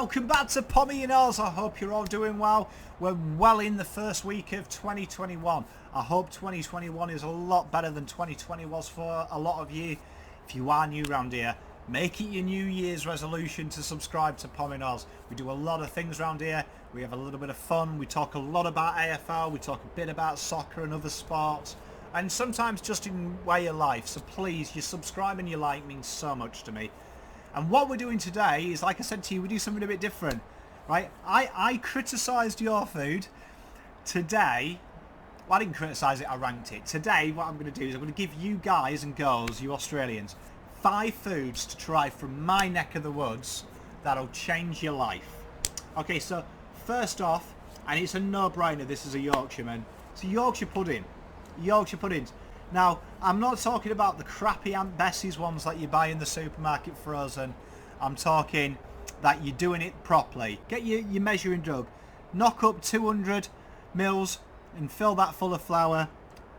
welcome back to Pommyinoz. I hope you're all doing well. We're well in the first week of 2021. I hope 2021 is a lot better than 2020 was for a lot of you. If you are new around here, make it your New Year's resolution to subscribe to Pommyinoz. We do a lot of things around here. We have a little bit of fun. We talk a lot about AFL. We talk a bit about soccer and other sports. And sometimes just in way of life. So please, your subscribe and your like means so much to me. And what we're doing today is, like I said to you, we do something a bit different, right? I criticised your food. Today, well, I didn't criticise it, I ranked it. Today, what I'm going to do is I'm going to give you guys and girls, you Australians, 5 foods to try from my neck of the woods that'll change your life. Okay, so first off, and it's a no-brainer, this is a Yorkshireman, it's a Yorkshire pudding. Yorkshire puddings. Now, I'm not talking about the crappy Aunt Bessie's ones that you buy in the supermarket frozen. I'm talking that you're doing it properly. Get your measuring jug, knock up 200 mils and fill that full of flour,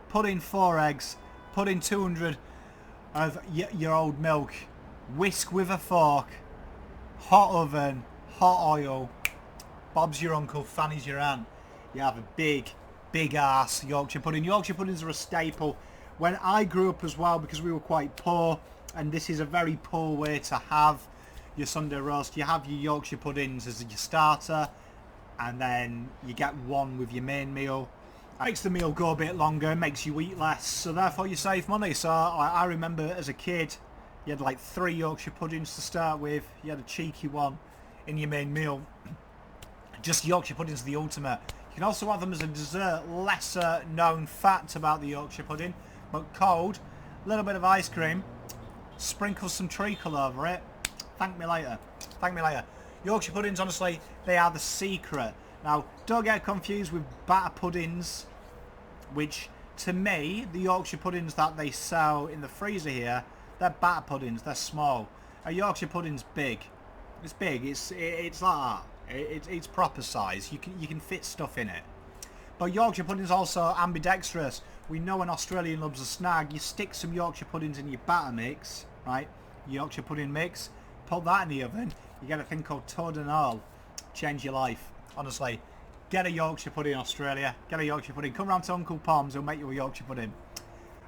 put in 4 eggs, put in 200 of your old milk, whisk with a fork, hot oven, hot oil, Bob's your uncle, Fanny's your aunt. You have a big ass Yorkshire pudding. Yorkshire puddings are a staple. When I grew up as well, because we were quite poor, and this is a very poor way to have your Sunday roast, you have your Yorkshire puddings as your starter, and then you get one with your main meal. It makes the meal go a bit longer, makes you eat less, so therefore you save money. So I remember as a kid, you had like 3 Yorkshire puddings to start with, you had a cheeky one in your main meal. Just Yorkshire puddings are the ultimate. You can also have them as a dessert, lesser known fact about the Yorkshire pudding, but cold, a little bit of ice cream, sprinkle some treacle over it. Thank me later. Thank me later. Yorkshire puddings, honestly, they are the secret. Now, don't get confused with batter puddings, which to me, the Yorkshire puddings that they sell in the freezer here, they're batter puddings, they're small. A Yorkshire pudding's big. It's big, it's like that. It's proper size. You can fit stuff in it. But Yorkshire pudding's also ambidextrous. We know an Australian loves a snag. You stick some Yorkshire puddings in your batter mix, right? Yorkshire pudding mix. Put that in the oven. You get a thing called toad and all. Change your life. Honestly, get a Yorkshire pudding in Australia. Get a Yorkshire pudding. Come round to Uncle Pom's. He'll make you a Yorkshire pudding.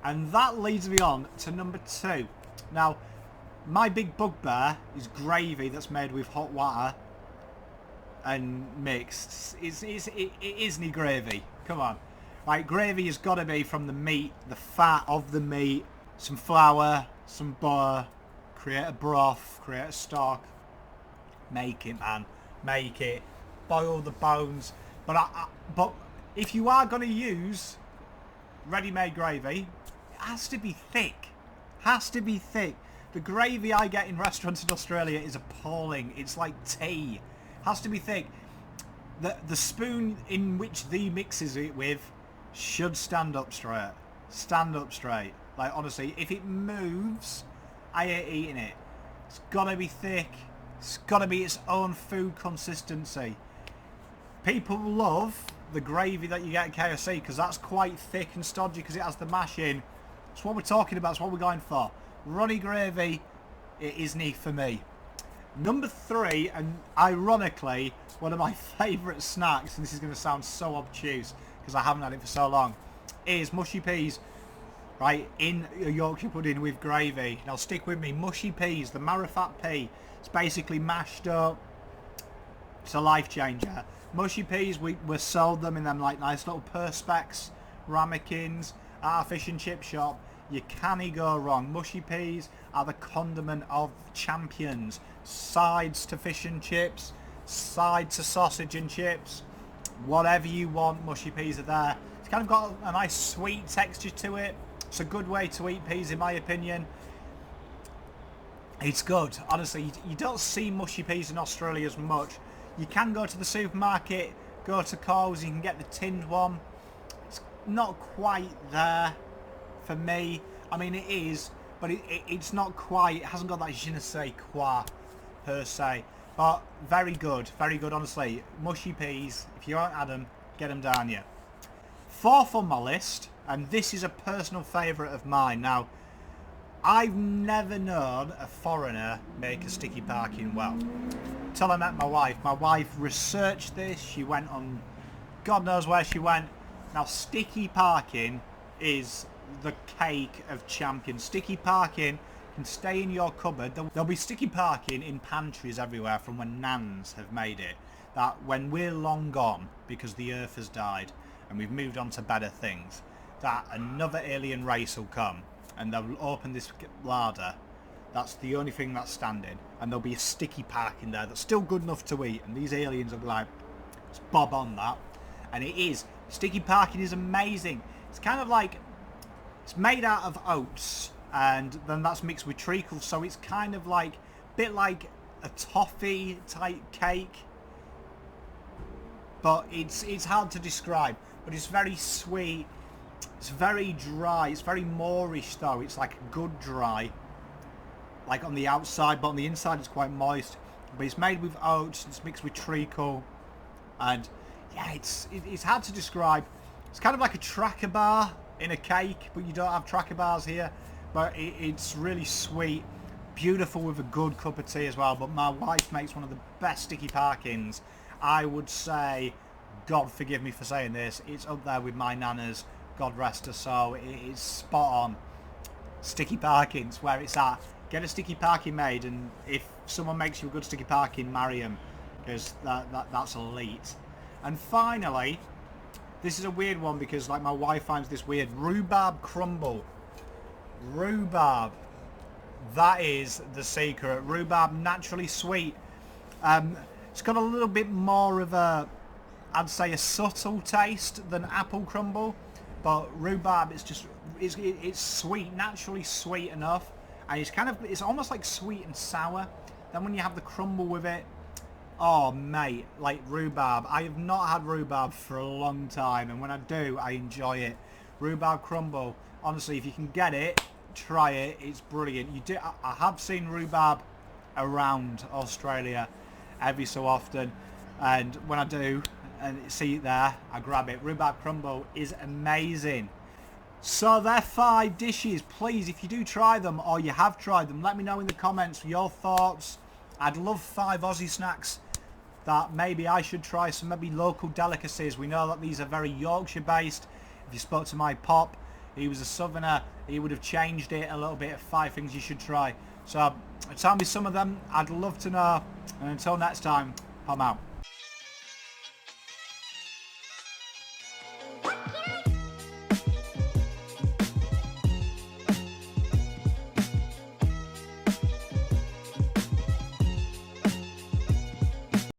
And that leads me on to number 2. Now, my big bugbear is gravy that's made with hot water and mixed. It isn't gravy. Come on. Right, gravy has got to be from the meat, the fat of the meat, some flour, some butter, create a broth, create a stock. Make it, man. Make it. Boil the bones. But if you are going to use ready-made gravy, it has to be thick. Has to be thick. The gravy I get in restaurants in Australia is appalling. It's like tea. Has to be thick. The spoon in which the mixes it with should stand up straight. Stand up straight. Like, honestly, if it moves, I ain't eating it. It's gotta be thick. It's gotta be its own food consistency. People love the gravy that you get at KFC because that's quite thick and stodgy because it has the mash in. That's what we're talking about. That's what we're going for. Runny gravy, it isn't for me. Number 3, and ironically, one of my favourite snacks, and this is going to sound so obtuse because I haven't had it for so long, is mushy peas, right, in a Yorkshire pudding with gravy. Now stick with me, mushy peas, the marifat pea, it's basically mashed up. It's a life changer. Mushy peas, we sold them in them like nice little perspex ramekins at a fish and chip shop. You can't go wrong. Mushy peas are the condiment of champions. Sides to fish and chips, side to sausage and chips, whatever you want, mushy peas are there. It's kind of got a nice sweet texture to it. It's a good way to eat peas in my opinion. It's good. Honestly, you don't see mushy peas in Australia as much. You can go to the supermarket, go to Coles, you can get the tinned one. It's not quite there for me. I mean, it is, but it's not quite. It hasn't got that je ne sais quoi per se. But very good, honestly. Mushy peas, if you haven't had them, get them down here. 4th on my list, and this is a personal favourite of mine. Now, I've never known a foreigner make a sticky parkin well. Till I met my wife researched this. She went on God knows where she went. Now, sticky parkin is the cake of champions. Sticky parkin can stay in your cupboard. There'll be sticky parkin in pantries everywhere from when nans have made it. That when we're long gone because the earth has died and we've moved on to better things, that another alien race will come and they'll open this larder. That's the only thing that's standing, and there'll be a sticky parkin there that's still good enough to eat, and these aliens will be like, let's bob on that. And it is. Sticky parkin is amazing. It's kind of like, it's made out of oats and then that's mixed with treacle, so it's kind of like a bit like a toffee type cake, but it's hard to describe. But it's very sweet, it's very dry, it's very moorish though. It's like a good dry, like on the outside, but on the inside it's quite moist. But it's made with oats, it's mixed with treacle, and yeah, it's hard to describe. It's kind of like a tracker bar in a cake, but you don't have tracker bars here. But it's really sweet, beautiful with a good cup of tea as well. But my wife makes one of the best sticky parkins. I would say, God forgive me for saying this, it's up there with my nana's, God rest her soul. It's spot on. Sticky parkins, where it's at. Get a sticky parkin made, and if someone makes you a good sticky parkin, marry them, because that's elite. And finally, this is a weird one because like my wife finds this weird. Rhubarb crumble. Rhubarb. That is the secret. Rhubarb, naturally sweet. It's got a little bit more of a, I'd say, a subtle taste than apple crumble. But rhubarb is just, it's sweet, naturally sweet enough. And it's almost like sweet and sour. Then when you have the crumble with it, oh mate, like rhubarb. I have not had rhubarb for a long time, and when I do, I enjoy it. Rhubarb crumble, honestly, if you can get it, try it. It's brilliant. I have seen rhubarb around Australia every so often, and when I do and see it there, I grab it. Rhubarb crumble is amazing. So they're 5 dishes. Please, if you do try them or you have tried them, let me know in the comments your thoughts. I'd love 5 Aussie snacks that maybe I should try, some maybe local delicacies. We know that these are very Yorkshire based. If you spoke to my pop, he was a southerner, he would have changed it a little bit. 5 things you should try. So tell me some of them, I'd love to know. And until next time, I'm out.